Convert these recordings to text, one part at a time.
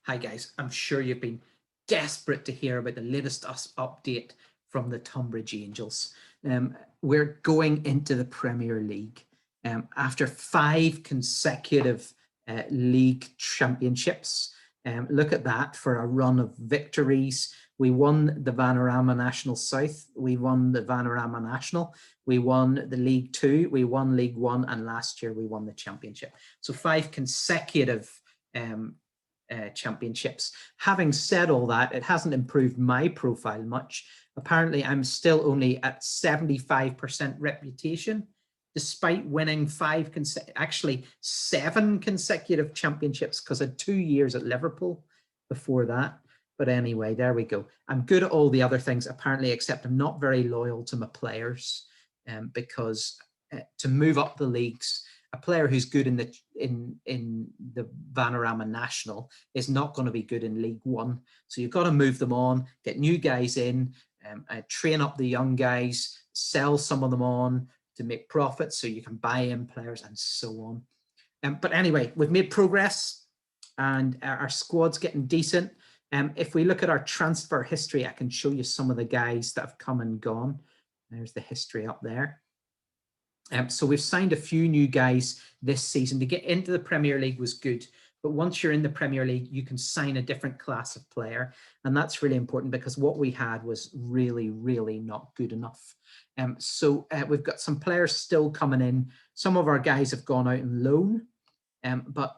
Hi guys, I'm sure you've been desperate to hear about the latest update from the Tonbridge Angels. We're going into the Premier League after 5 consecutive league championships. Look at that, for a run of victories. We won the Vanarama National South, we won the Vanarama National, we won the League Two, we won League One, and last year we won the championship. So 5 consecutive championships. Having said all that, it hasn't improved my profile much. Apparently, I'm still only at 75% reputation, despite winning 7 consecutive championships, because I had 2 years at Liverpool before that. But anyway, there we go. I'm good at all the other things, apparently, except I'm not very loyal to my players, because to move up the leagues, a player who's good in the Vanarama National is not going to be good in League One. So you've got to move them on, get new guys in, train up the young guys, sell some of them on to make profits so you can buy in players and so on. But anyway, we've made progress and our squad's getting decent. If we look at our transfer history, I can show you some of the guys that have come and gone. There's the history up there. So we've signed a few new guys this season. To get into the Premier League was good, but once you're in the Premier League, you can sign a different class of player, and that's really important because what we had was really, really not good enough. So we've got some players still coming in. Some of our guys have gone out on loan, but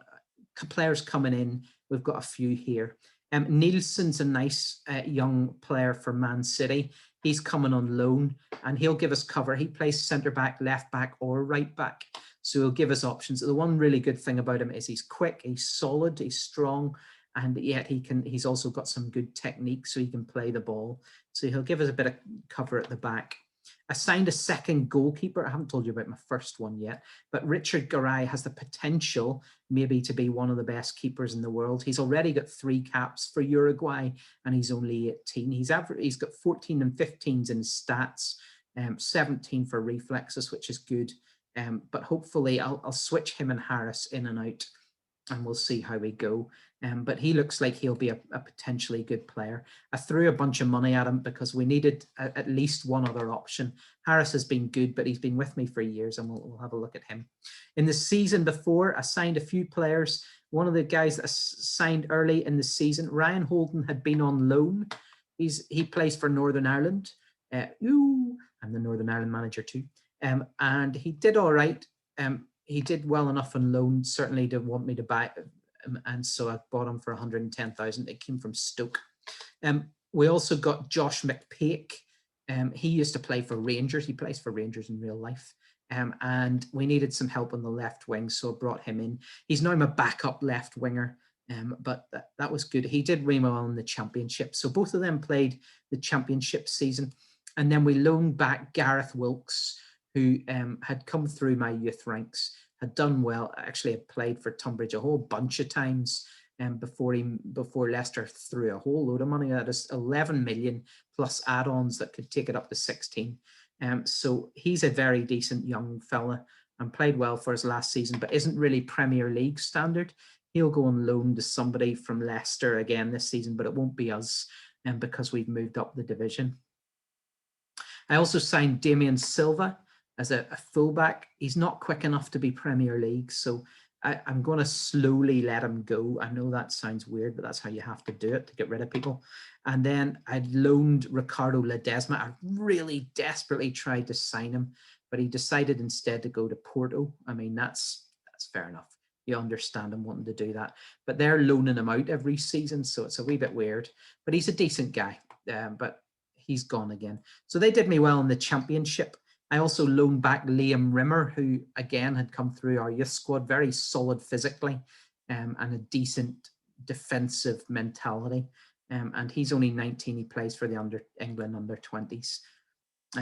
players coming in, we've got a few here. Nielsen's a nice young player for Man City. He's coming on loan and he'll give us cover. He plays centre back, left back or right back. So he'll give us options. The one really good thing about him is he's quick, he's solid, he's strong, and yet he's also got some good technique so he can play the ball. So he'll give us a bit of cover at the back. I signed a second goalkeeper. I haven't told you about my first one yet, but Richard Garay has the potential maybe to be one of the best keepers in the world. He's already got 3 caps for Uruguay and he's only 18. He's got 14 and 15s in his stats, 17 for reflexes, which is good. But hopefully I'll switch him and Harris in and out and we'll see how we go. But he looks like he'll be a potentially good player. I threw a bunch of money at him because we needed at least one other option. Harris has been good, but he's been with me for years and we'll have a look at him. In the season before, I signed a few players. One of the guys that I signed early in the season, Ryan Holden, had been on loan. He plays for Northern Ireland. I'm the Northern Ireland manager too. And he did all right. He did well enough on loan, certainly didn't want me to buy him, and so I bought him for 110,000. It came from Stoke. We also got Josh McPake. He used to play for Rangers. He plays for Rangers in real life. And we needed some help on the left wing, so I brought him in. He's now my backup left winger, but that was good. He did really well in the championship. So both of them played the championship season. And then we loaned back Gareth Wilkes, who had come through my youth ranks, had done well, actually had played for Tonbridge a whole bunch of times before Leicester threw a whole load of money at us, 11 million plus add-ons that could take it up to 16. So he's a very decent young fella and played well for his last season, but isn't really Premier League standard. He'll go on loan to somebody from Leicester again this season, but it won't be us because we've moved up the division. I also signed Damien Silva as a fullback. He's not quick enough to be Premier League, so I'm going to slowly let him go. I know that sounds weird, but that's how you have to do it to get rid of people. And then I loaned Ricardo Ledesma. I really desperately tried to sign him, but he decided instead to go to Porto. I mean, that's fair enough. You understand him wanting to do that, but they're loaning him out every season, so it's a wee bit weird. But he's a decent guy, but he's gone again. So they did me well in the championship. I also loaned back Liam Rimmer, who again had come through our youth squad, very solid physically and a decent defensive mentality. And he's only 19. He plays for the England under-20s.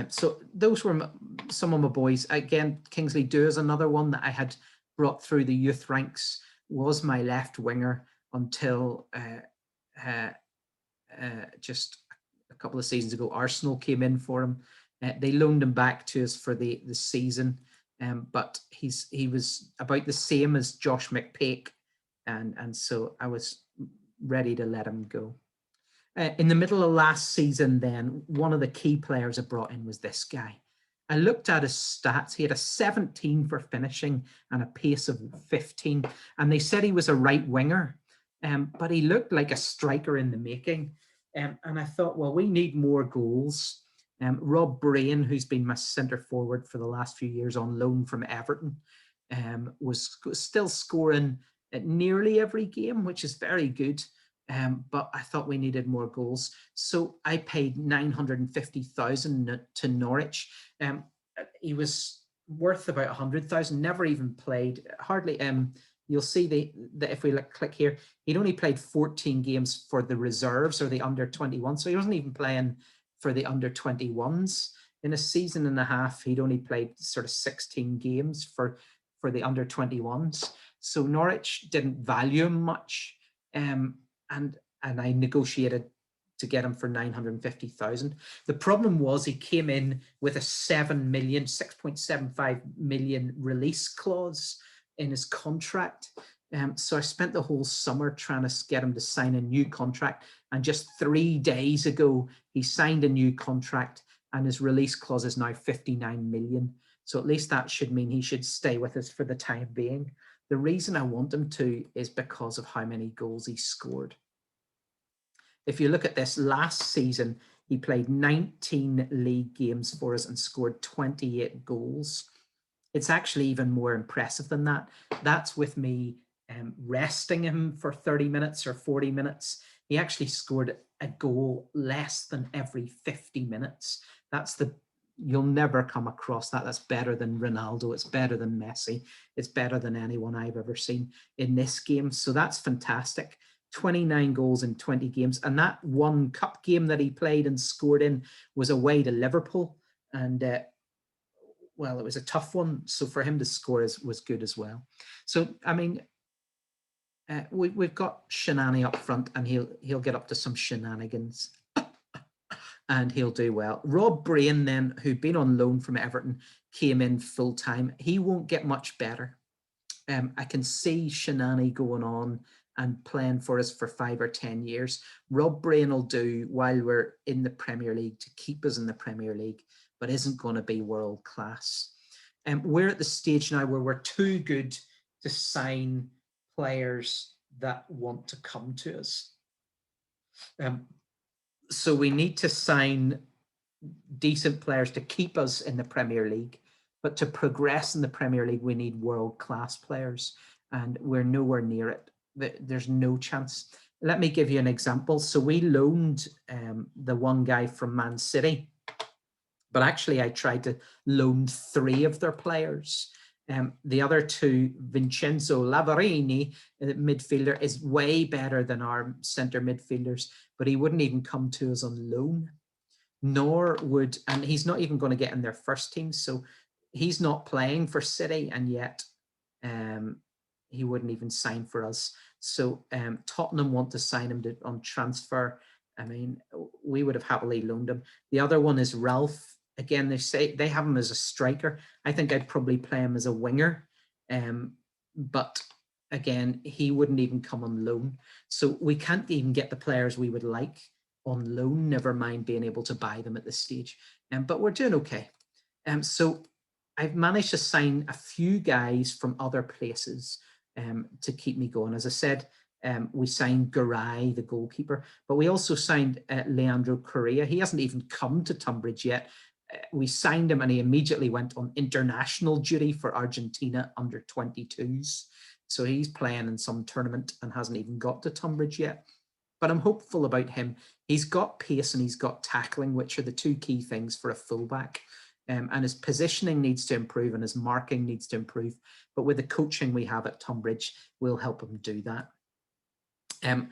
So those were some of my boys. Again, Kingsley Dew is another one that I had brought through the youth ranks, was my left winger until just a couple of seasons ago, Arsenal came in for him. They loaned him back to us for the season, but he was about the same as Josh McPake, and so I was ready to let him go. In the middle of last season then, one of the key players I brought in was this guy. I looked at his stats. He had a 17 for finishing and a pace of 15. And they said he was a right winger, but he looked like a striker in the making. And I thought, well, we need more goals. Rob Brain, who's been my centre forward for the last few years on loan from Everton, was still scoring at nearly every game, which is very good. But I thought we needed more goals. So I paid 950,000 to Norwich. He was worth about 100,000, never even played, hardly. You'll see that if we click here, he'd only played 14 games for the reserves or the under 21. So he wasn't even playing for the under 21s. In a season and a half, he'd only played sort of 16 games for the under 21s. So Norwich didn't value him much. And I negotiated to get him for 950,000. The problem was he came in with a 6.75 million release clause in his contract. So I spent the whole summer trying to get him to sign a new contract. And just 3 days ago, he signed a new contract and his release clause is now 59 million. So at least that should mean he should stay with us for the time being. The reason I want him to is because of how many goals he scored. If you look at this last season, he played 19 league games for us and scored 28 goals. It's actually even more impressive than that. That's with me resting him for 30 minutes or 40 minutes. He actually scored a goal less than every 50 minutes. You'll never come across that. That's better than Ronaldo. It's better than Messi. It's better than anyone I've ever seen in this game. So that's fantastic. 29 goals in 20 games. And that one cup game that he played and scored in was away to Liverpool. And well, it was a tough one. So for him to score was good as well. So, I mean, we've got Shinani up front and he'll get up to some shenanigans and he'll do well. Rob Brain then, who'd been on loan from Everton, came in full time. He won't get much better. I can see Shinani going on and playing for us for 5 or 10 years. Rob Brain will do while we're in the Premier League to keep us in the Premier League, but isn't going to be world class. We're at the stage now where we're too good to sign players that want to come to us. So we need to sign decent players to keep us in the Premier League, but to progress in the Premier League, we need world-class players, and we're nowhere near it. There's no chance. Let me give you an example. So we loaned the one guy from Man City, but actually I tried to loan 3 of their players. The other 2, Vincenzo Lavarini, the midfielder, is way better than our centre midfielders, but he wouldn't even come to us on loan, and he's not even going to get in their first team. So he's not playing for City, and yet he wouldn't even sign for us. So Tottenham want to sign him on transfer. I mean, we would have happily loaned him. The other one is Ralph. Again, they say they have him as a striker. I think I'd probably play him as a winger. But again, he wouldn't even come on loan. So we can't even get the players we would like on loan, never mind being able to buy them at this stage. But we're doing okay. So I've managed to sign a few guys from other places to keep me going. As I said, we signed Garay, the goalkeeper, but we also signed Leandro Correa. He hasn't even come to Tonbridge yet. We signed him and he immediately went on international duty for Argentina under 22s. So he's playing in some tournament and hasn't even got to Tonbridge yet. But I'm hopeful about him. He's got pace and he's got tackling, which are the 2 key things for a fullback. And his positioning needs to improve and his marking needs to improve. But with the coaching we have at Tonbridge, we'll help him do that. In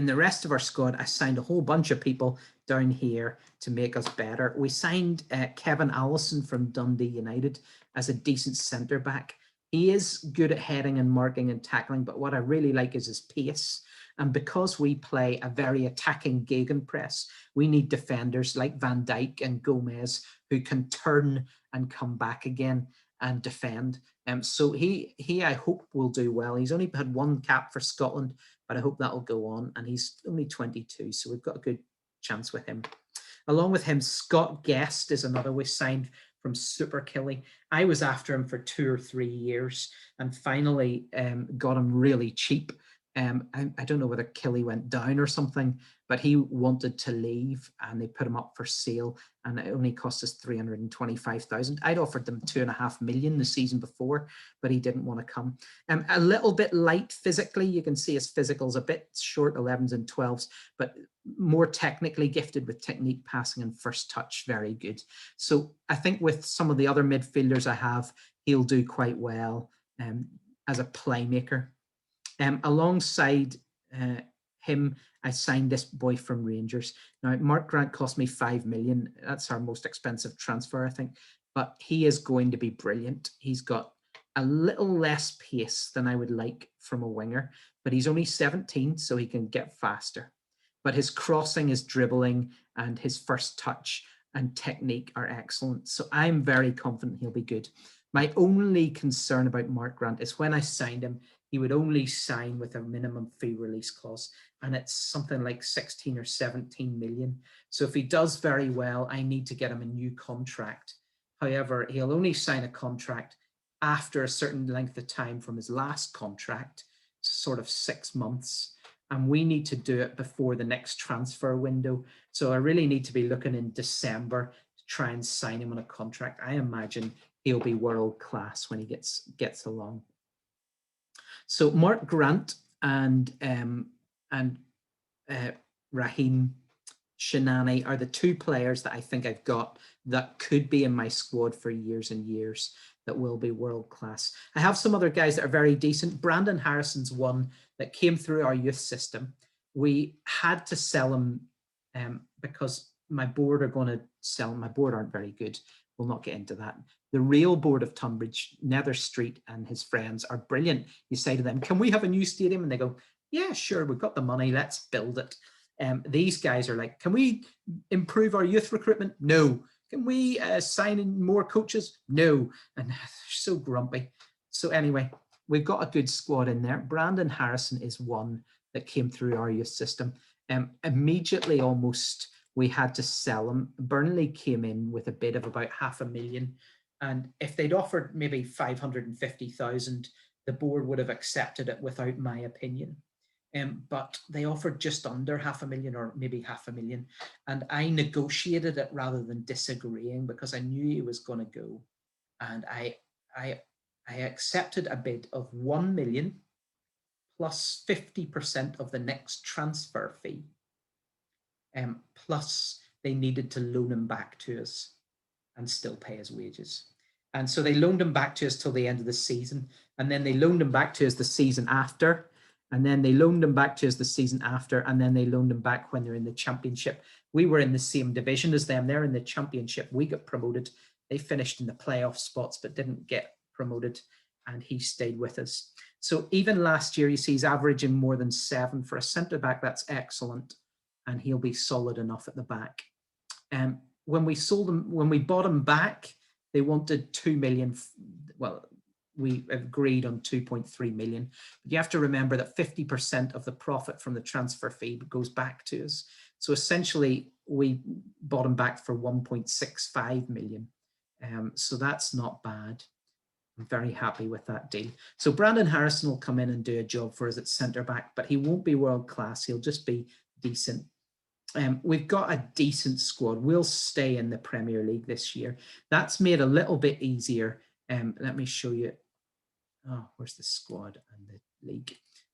the rest of our squad, I signed a whole bunch of people down here to make us better. We signed Kevin Allison from Dundee United as a decent centre back. He is good at heading and marking and tackling, but what I really like is his pace. And because we play a very attacking gegenpress, we need defenders like Van Dijk and Gomez who can turn and come back again and defend. So he I hope will do well. He's only had one cap for Scotland, but I hope that'll go on. And he's only 22, so we've got a good chance with him. Along with him, Scott Guest is another we signed from Super Killy. I was after him for 2 or 3 years and finally got him really cheap. I don't know whether Killy went down or something, but he wanted to leave and they put him up for sale and it only cost us 325,000. I'd offered them 2.5 million the season before, but he didn't want to come. A little bit light physically. You can see his physical's a bit short, 11s and 12s, but more technically gifted with technique, passing and first touch, very good. So I think with some of the other midfielders I have, he'll do quite well as a playmaker. Alongside him, I signed this boy from Rangers. Now, Mark Grant cost me 5 million. That's our most expensive transfer, I think. But he is going to be brilliant. He's got a little less pace than I would like from a winger, but he's only 17, so he can get faster. But his crossing, his dribbling, and his first touch and technique are excellent. So I'm very confident he'll be good. My only concern about Mark Grant is when I signed him, he would only sign with a minimum fee release clause, and it's something like 16 or 17 million. So if he does very well, I need to get him a new contract. However, he'll only sign a contract after a certain length of time from his last contract, sort of 6 months. And we need to do it before the next transfer window. So I really need to be looking in December to try and sign him on a contract. I imagine he'll be world class when he gets along. So Mark Grant and Raheem Shinani are the 2 players that I think I've got that could be in my squad for years and years that will be world class. I have some other guys that are very decent. Brandon Harrison's one that came through our youth system. We had to sell him because my board are going to sell him. My board aren't very good. We'll not get into that. The real board of Tonbridge, Nether Street and his friends are brilliant. You say to them, can we have a new stadium? And they go, yeah, sure, we've got the money, let's build it. These guys are like, can we improve our youth recruitment? No. Can we sign in more coaches? No. And they're so grumpy. So anyway, we've got a good squad in there. Brandon Harrison is one that came through our youth system. Immediately almost, we had to sell him. Burnley came in with a bid of about 500,000. And if they'd offered maybe 550,000, the board would have accepted it without my opinion. But they offered just under 500,000 or maybe 500,000. And I negotiated it rather than disagreeing because I knew he was going to go. And I accepted a bid of 1 million plus 50% of the next transfer fee. Plus they needed to loan him back to us and still pay his wages. And so they loaned him back to us till the end of the season. And then they loaned him back to us the season after. And then they loaned him back to us the season after. And then they loaned him back when they're in the championship. We were in the same division as them. They're in the championship. We got promoted. They finished in the playoff spots, but didn't get promoted. And he stayed with us. So even last year, you see he's averaging more than 7 for a centre-back. That's excellent. And he'll be solid enough at the back. When we sold him, when we bought him back, they wanted 2 million. Well, we agreed on 2.3 million. But you have to remember that 50% of the profit from the transfer fee goes back to us. So essentially, we bought him back for 1.65 million. So that's not bad. I'm very happy with that deal. So Brandon Harrison will come in and do a job for us at centre back, but he won't be world class. He'll just be decent. We've got a decent squad. We'll stay in the Premier League this year. That's made a little bit easier. Let me show you. Oh, where's the squad and the league?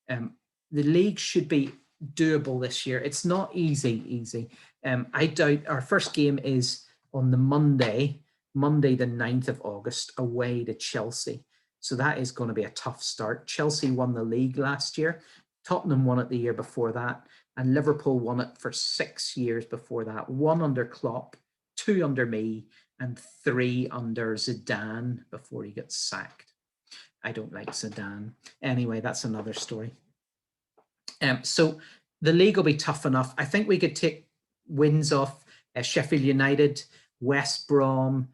The league should be doable this year. It's not easy. I doubt our first game is on the Monday the 9th of August, away to Chelsea. So that is going to be a tough start. Chelsea won the league last year. Tottenham won it the year before that. And Liverpool won it for 6 years before that. 1 under Klopp, 2 under me, and 3 under Zidane before he got sacked. I don't like Zidane. Anyway, that's another story. So the league will be tough enough. I think we could take wins off Sheffield United, West Brom,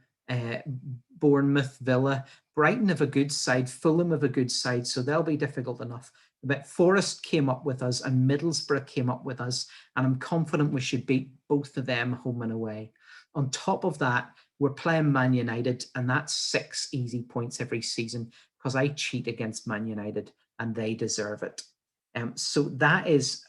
Bournemouth, Villa. Brighton have a good side, Fulham have a good side, so they'll be difficult enough. But Forest came up with us and Middlesbrough came up with us, and I'm confident we should beat both of them home and away. On top of that, we're playing Man United, and that's 6 easy points every season because I cheat against Man United and they deserve it. So that is,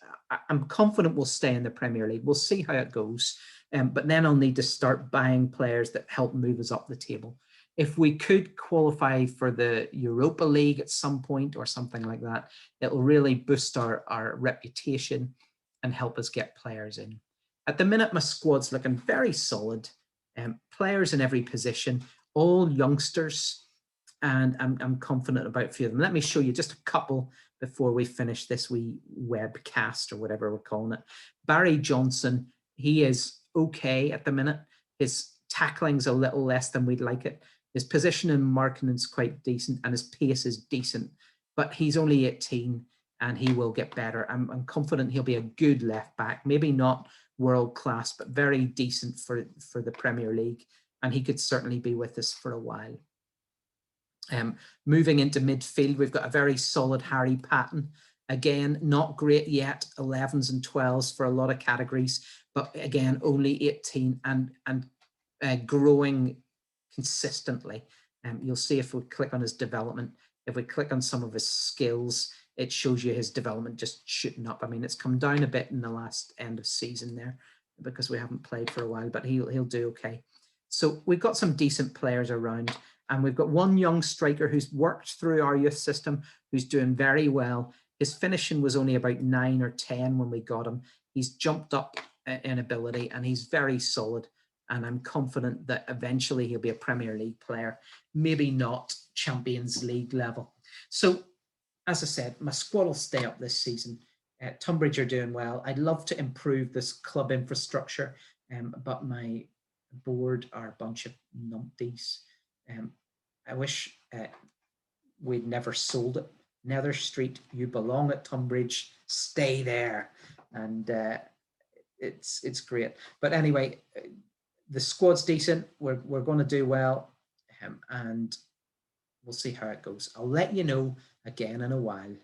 I'm confident we'll stay in the Premier League. We'll see how it goes. But then I'll need to start buying players that help move us up the table. If we could qualify for the Europa League at some point or something like that, it'll really boost our reputation and help us get players in. At the minute, my squad's looking very solid. Players in every position, all youngsters, and I'm confident about a few of them. Let me show you just a couple before we finish this wee webcast or whatever we're calling it. Barry Johnson, he is okay at the minute. His tackling's a little less than we'd like it. His position and marking is quite decent, and his pace is decent, but he's only 18 and he will get better. I'm confident he'll be a good left back, maybe not world class, but very decent for the Premier League, and he could certainly be with us for a while. Moving into midfield, we've got a very solid Harry Patton. Again, not great yet, 11s and 12s for a lot of categories, but again, only 18 and growing consistently. You'll see if we click on his development, if we click on some of his skills, it shows you his development just shooting up. I mean, it's come down a bit in the last end of season there because we haven't played for a while, but he'll do okay. So we've got some decent players around, and we've got one young striker who's worked through our youth system, who's doing very well. His finishing was only about 9 or 10 when we got him. He's jumped up in ability and he's very solid. And I'm confident that eventually he'll be a Premier League player, maybe not Champions League level. So, as I said, my squad will stay up this season. Tonbridge are doing well. I'd love to improve this club infrastructure, but my board are a bunch of numpties. I wish we'd never sold it. Nether Street, you belong at Tonbridge, stay there. And it's great. But anyway, the squad's decent. We're going to do well, and we'll see how it goes. I'll let you know again in a while.